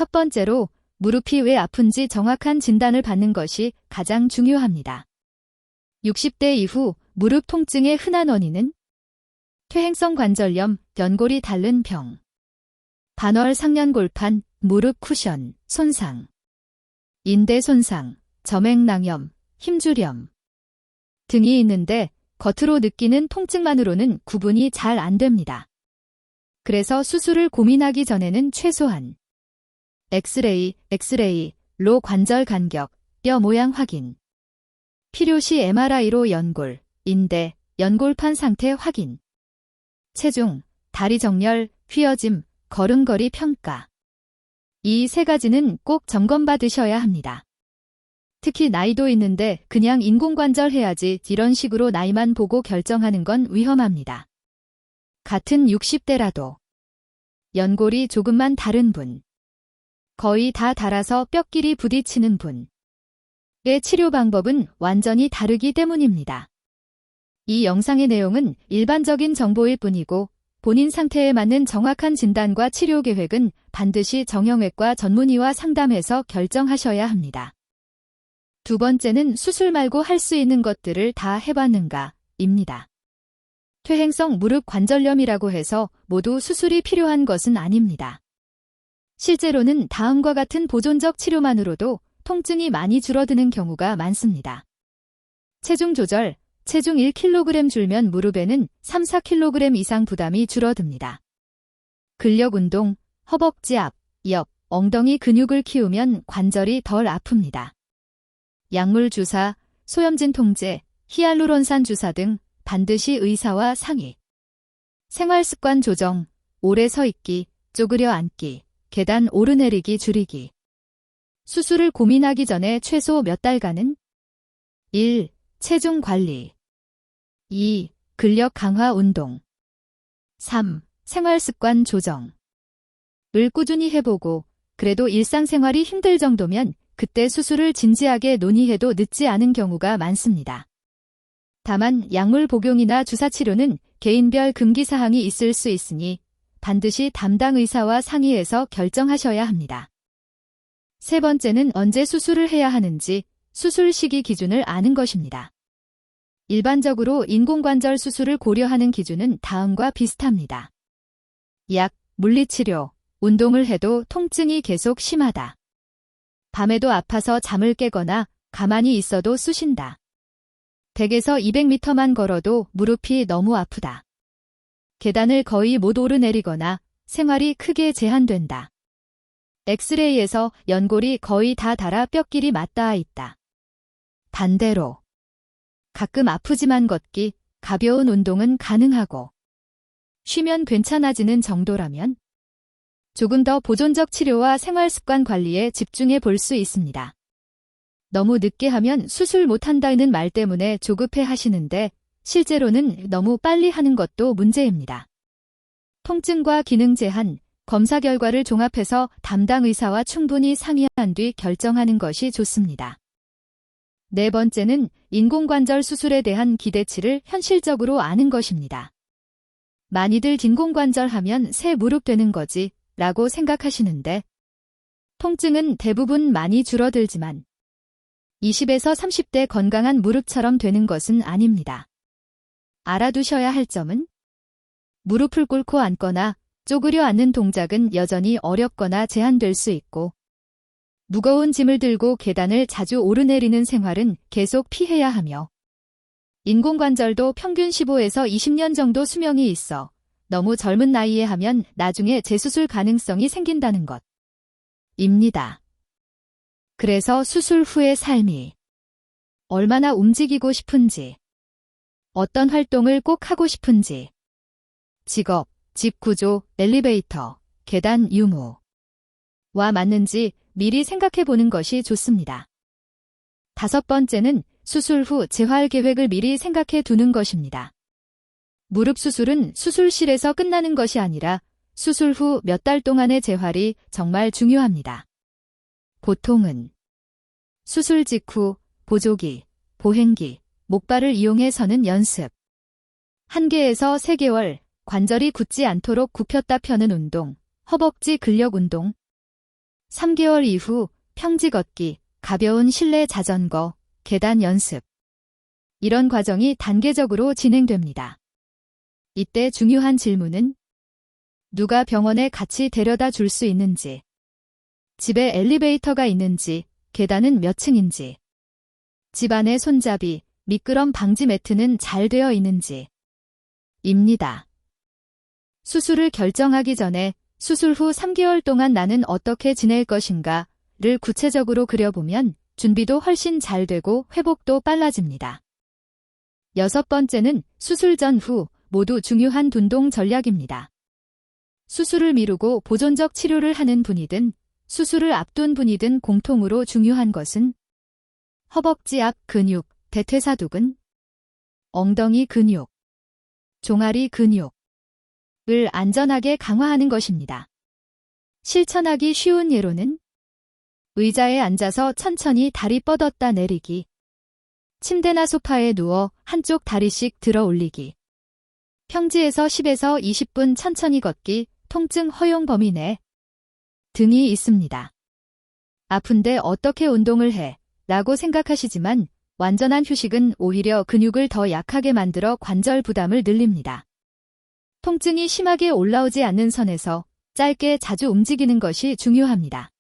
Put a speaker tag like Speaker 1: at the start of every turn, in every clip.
Speaker 1: 첫 번째로 무릎이 왜 아픈지 정확한 진단을 받는 것이 가장 중요합니다. 60대 이후 무릎 통증의 흔한 원인은 퇴행성 관절염, 연골이 닳는 병, 반월 상년골판, 무릎 쿠션, 손상, 인대 손상, 점액낭염, 힘주렴 등이 있는데 겉으로 느끼는 통증만으로는 구분이 잘 안 됩니다. 그래서 수술을 고민하기 전에는 최소한 엑스레이로 관절 간격, 뼈 모양 확인, 필요시 MRI로 연골, 인대, 연골판 상태 확인, 체중, 다리 정렬, 휘어짐, 걸음걸이 평가. 이 세 가지는 꼭 점검받으셔야 합니다. 특히 나이도 있는데 그냥 인공관절 해야지 이런 식으로 나이만 보고 결정하는 건 위험합니다. 같은 60대라도 연골이 조금만 다른 분, 거의 다 닳아서 뼈끼리 부딪히는 분의 치료 방법은 완전히 다르기 때문입니다. 이 영상의 내용은 일반적인 정보일 뿐이고 본인 상태에 맞는 정확한 진단과 치료 계획은 반드시 정형외과 전문의와 상담해서 결정하셔야 합니다. 두 번째는 수술 말고 할 수 있는 것들을 다 해봤는가입니다. 퇴행성 무릎 관절염이라고 해서 모두 수술이 필요한 것은 아닙니다. 실제로는 다음과 같은 보존적 치료만으로도 통증이 많이 줄어드는 경우가 많습니다. 체중 조절, 체중 1kg 줄면 무릎에는 3-4kg 이상 부담이 줄어듭니다. 근력 운동, 허벅지 앞, 옆, 엉덩이 근육을 키우면 관절이 덜 아픕니다. 약물 주사, 소염진 통제, 히알루론산 주사 등 반드시 의사와 상의. 생활습관 조정, 오래 서 있기, 쪼그려 앉기, 계단 오르내리기 줄이기. 수술을 고민하기 전에 최소 몇 달간은 1. 체중 관리 2. 근력 강화 운동 3. 생활습관 조정 을 꾸준히 해보고 그래도 일상생활이 힘들 정도면 그때 수술을 진지하게 논의해도 늦지 않은 경우가 많습니다. 다만 약물 복용이나 주사치료는 개인별 금기사항이 있을 수 있으니 반드시 담당 의사와 상의해서 결정하셔야 합니다. 세 번째는 언제 수술을 해야 하는지 수술 시기 기준을 아는 것입니다. 일반적으로 인공관절 수술을 고려하는 기준은 다음과 비슷합니다. 약, 물리치료, 운동을 해도 통증이 계속 심하다. 밤에도 아파서 잠을 깨거나 가만히 있어도 쑤신다. 100에서 200m만 걸어도 무릎이 너무 아프다. 계단을 거의 못 오르내리거나 생활이 크게 제한된다. 엑스레이에서 연골이 거의 다 닳아 뼈끼리 맞닿아 있다. 반대로 가끔 아프지만 걷기, 가벼운 운동은 가능하고 쉬면 괜찮아지는 정도라면 조금 더 보존적 치료와 생활습관 관리에 집중해 볼 수 있습니다. 너무 늦게 하면 수술 못한다는 말 때문에 조급해 하시는데 실제로는 너무 빨리 하는 것도 문제입니다. 통증과 기능 제한, 검사 결과를 종합해서 담당 의사와 충분히 상의한 뒤 결정하는 것이 좋습니다. 네 번째는 인공관절 수술에 대한 기대치를 현실적으로 아는 것입니다. 많이들 인공관절 하면 새 무릎 되는 거지 라고 생각하시는데 통증은 대부분 많이 줄어들지만 20에서 30대 건강한 무릎처럼 되는 것은 아닙니다. 알아두셔야 할 점은 무릎을 꿇고 앉거나 쪼그려 앉는 동작은 여전히 어렵거나 제한될 수 있고 무거운 짐을 들고 계단을 자주 오르내리는 생활은 계속 피해야 하며 인공관절도 평균 15에서 20년 정도 수명이 있어 너무 젊은 나이에 하면 나중에 재수술 가능성이 생긴다는 것입니다. 그래서 수술 후의 삶이 얼마나 움직이고 싶은지, 어떤 활동을 꼭 하고 싶은지, 직업, 집 구조, 엘리베이터, 계단 유무와 맞는지 미리 생각해 보는 것이 좋습니다. 다섯 번째는 수술 후 재활 계획을 미리 생각해 두는 것입니다. 무릎 수술은 수술실에서 끝나는 것이 아니라 수술 후 몇 달 동안의 재활이 정말 중요합니다. 보통은 수술 직후 보조기, 보행기, 목발을 이용해 서는 연습, 1개에서 3개월 관절이 굳지 않도록 굽혔다 펴는 운동, 허벅지 근력 운동, 3개월 이후 평지 걷기, 가벼운 실내 자전거, 계단 연습. 이런 과정이 단계적으로 진행됩니다. 이때 중요한 질문은 누가 병원에 같이 데려다 줄 수 있는지, 집에 엘리베이터가 있는지, 계단은 몇 층인지, 집 안에 손잡이, 미끄럼 방지 매트는 잘 되어 있는지 입니다. 수술을 결정하기 전에 수술 후 3개월 동안 나는 어떻게 지낼 것인가를 구체적으로 그려보면 준비도 훨씬 잘 되고 회복도 빨라집니다. 6번째는 수술 전 후 모두 중요한 운동 전략입니다. 수술을 미루고 보존적 치료를 하는 분이든 수술을 앞둔 분이든 공통으로 중요한 것은 허벅지 앞 근육, 대퇴사두근, 엉덩이 근육, 종아리 근육을 안전하게 강화하는 것입니다. 실천하기 쉬운 예로는 의자에 앉아서 천천히 다리 뻗었다 내리기, 침대나 소파에 누워 한쪽 다리씩 들어 올리기, 평지에서 10에서 20분 천천히 걷기, 통증 허용 범위 내 등이 있습니다. 아픈데 어떻게 운동을 해? 라고 생각하시지만 완전한 휴식은 오히려 근육을 더 약하게 만들어 관절 부담을 늘립니다. 통증이 심하게 올라오지 않는 선에서 짧게 자주 움직이는 것이 중요합니다.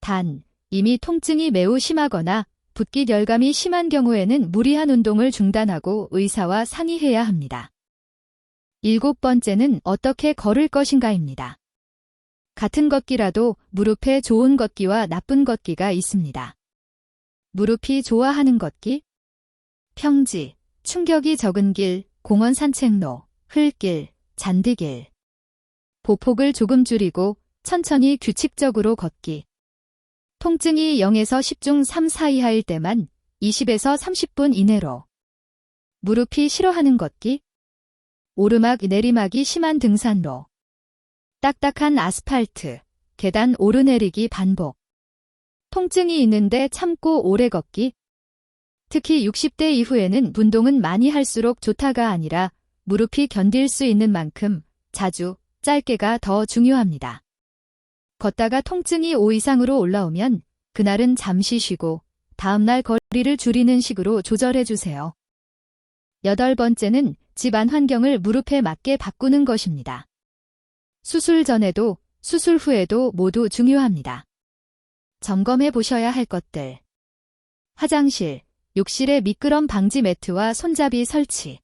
Speaker 1: 단, 이미 통증이 매우 심하거나 붓기 결감이 심한 경우에는 무리한 운동을 중단하고 의사와 상의해야 합니다. 7번째는 어떻게 걸을 것인가입니다. 같은 걷기라도 무릎에 좋은 걷기와 나쁜 걷기가 있습니다. 무릎이 좋아하는 걷기, 평지, 충격이 적은 길, 공원 산책로, 흘길, 잔디길. 보폭을 조금 줄이고 천천히 규칙적으로 걷기. 통증이 0에서 10 중 3, 4 이하일 때만 20에서 30분 이내로. 무릎이 싫어하는 걷기, 오르막 내리막이 심한 등산로, 딱딱한 아스팔트, 계단 오르내리기 반복. 통증이 있는데 참고 오래 걷기. 특히 60대 이후에는 운동은 많이 할수록 좋다가 아니라 무릎이 견딜 수 있는 만큼 자주, 짧게가 더 중요합니다. 걷다가 통증이 5 이상으로 올라오면 그날은 잠시 쉬고 다음날 거리를 줄이는 식으로 조절해주세요. 8번째는 집안 환경을 무릎에 맞게 바꾸는 것입니다. 수술 전에도 수술 후에도 모두 중요합니다. 점검해 보셔야 할 것들. 화장실, 욕실의 미끄럼 방지 매트와 손잡이 설치.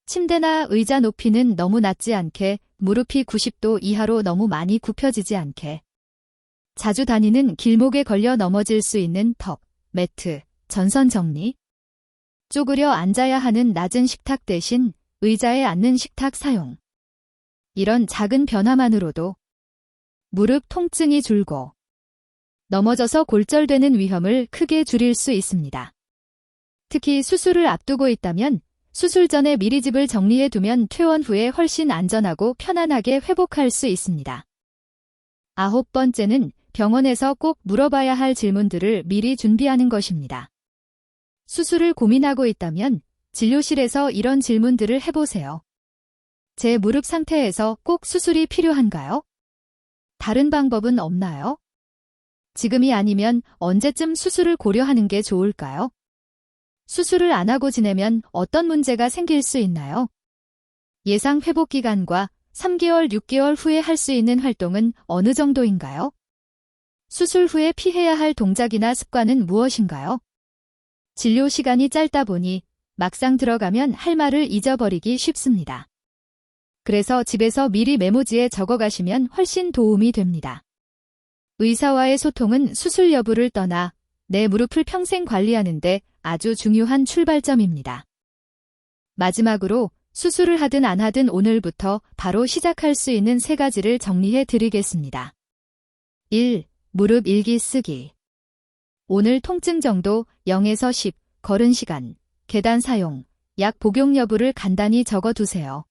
Speaker 1: 침대나 의자 높이는 너무 낮지 않게, 무릎이 90도 이하로 너무 많이 굽혀지지 않게. 자주 다니는 길목에 걸려 넘어질 수 있는 턱, 매트, 전선 정리. 쪼그려 앉아야 하는 낮은 식탁 대신 의자에 앉는 식탁 사용. 이런 작은 변화만으로도 무릎 통증이 줄고 넘어져서 골절되는 위험을 크게 줄일 수 있습니다. 특히 수술을 앞두고 있다면 수술 전에 미리 집을 정리해 두면 퇴원 후에 훨씬 안전하고 편안하게 회복할 수 있습니다. 9번째는 병원에서 꼭 물어봐야 할 질문들을 미리 준비하는 것입니다. 수술을 고민하고 있다면 진료실에서 이런 질문들을 해보세요. 제 무릎 상태에서 꼭 수술이 필요한가요? 다른 방법은 없나요? 지금이 아니면 언제쯤 수술을 고려하는 게 좋을까요? 수술을 안 하고 지내면 어떤 문제가 생길 수 있나요? 예상 회복 기간과 3개월, 6개월 후에 할 수 있는 활동은 어느 정도인가요? 수술 후에 피해야 할 동작이나 습관은 무엇인가요? 진료 시간이 짧다 보니 막상 들어가면 할 말을 잊어버리기 쉽습니다. 그래서 집에서 미리 메모지에 적어가시면 훨씬 도움이 됩니다. 의사와의 소통은 수술 여부를 떠나 내 무릎을 평생 관리하는 데 아주 중요한 출발점입니다. 마지막으로 수술을 하든 안 하든 오늘부터 바로 시작할 수 있는 3가지를 정리해 드리겠습니다. 1. 무릎 일기 쓰기. 오늘 통증 정도 0에서 10, 걸은 시간, 계단 사용, 약 복용 여부를 간단히 적어두세요.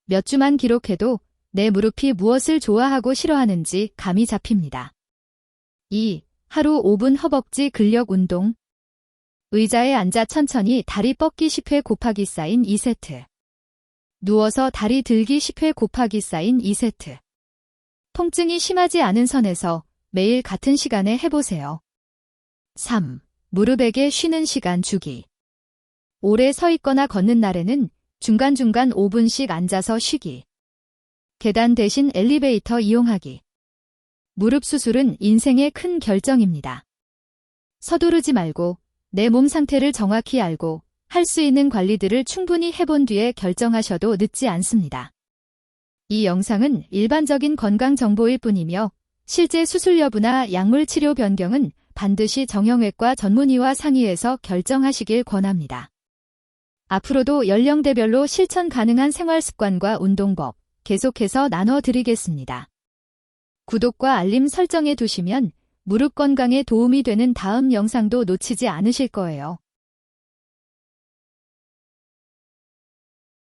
Speaker 1: 몇 주만 기록해도 내 무릎이 무엇을 좋아하고 싫어하는지 감이 잡힙니다. 2. 하루 5분 허벅지 근력 운동. 의자에 앉아 천천히 다리 뻗기 10회 곱하기 쌓인 2세트. 누워서 다리 들기 10회 곱하기 쌓인 2세트. 통증이 심하지 않은 선에서 매일 같은 시간에 해보세요. 3. 무릎에게 쉬는 시간 주기. 오래 서 있거나 걷는 날에는 중간중간 5분씩 앉아서 쉬기. 계단 대신 엘리베이터 이용하기. 무릎 수술은 인생의 큰 결정입니다. 서두르지 말고 내 몸 상태를 정확히 알고 할 수 있는 관리들을 충분히 해본 뒤에 결정하셔도 늦지 않습니다. 이 영상은 일반적인 건강 정보일 뿐이며 실제 수술 여부나 약물 치료 변경은 반드시 정형외과 전문의와 상의해서 결정하시길 권합니다. 앞으로도 연령대별로 실천 가능한 생활 습관과 운동법 계속해서 나눠드리겠습니다. 구독과 알림 설정해 두시면 무릎 건강에 도움이 되는 다음 영상도 놓치지 않으실 거예요.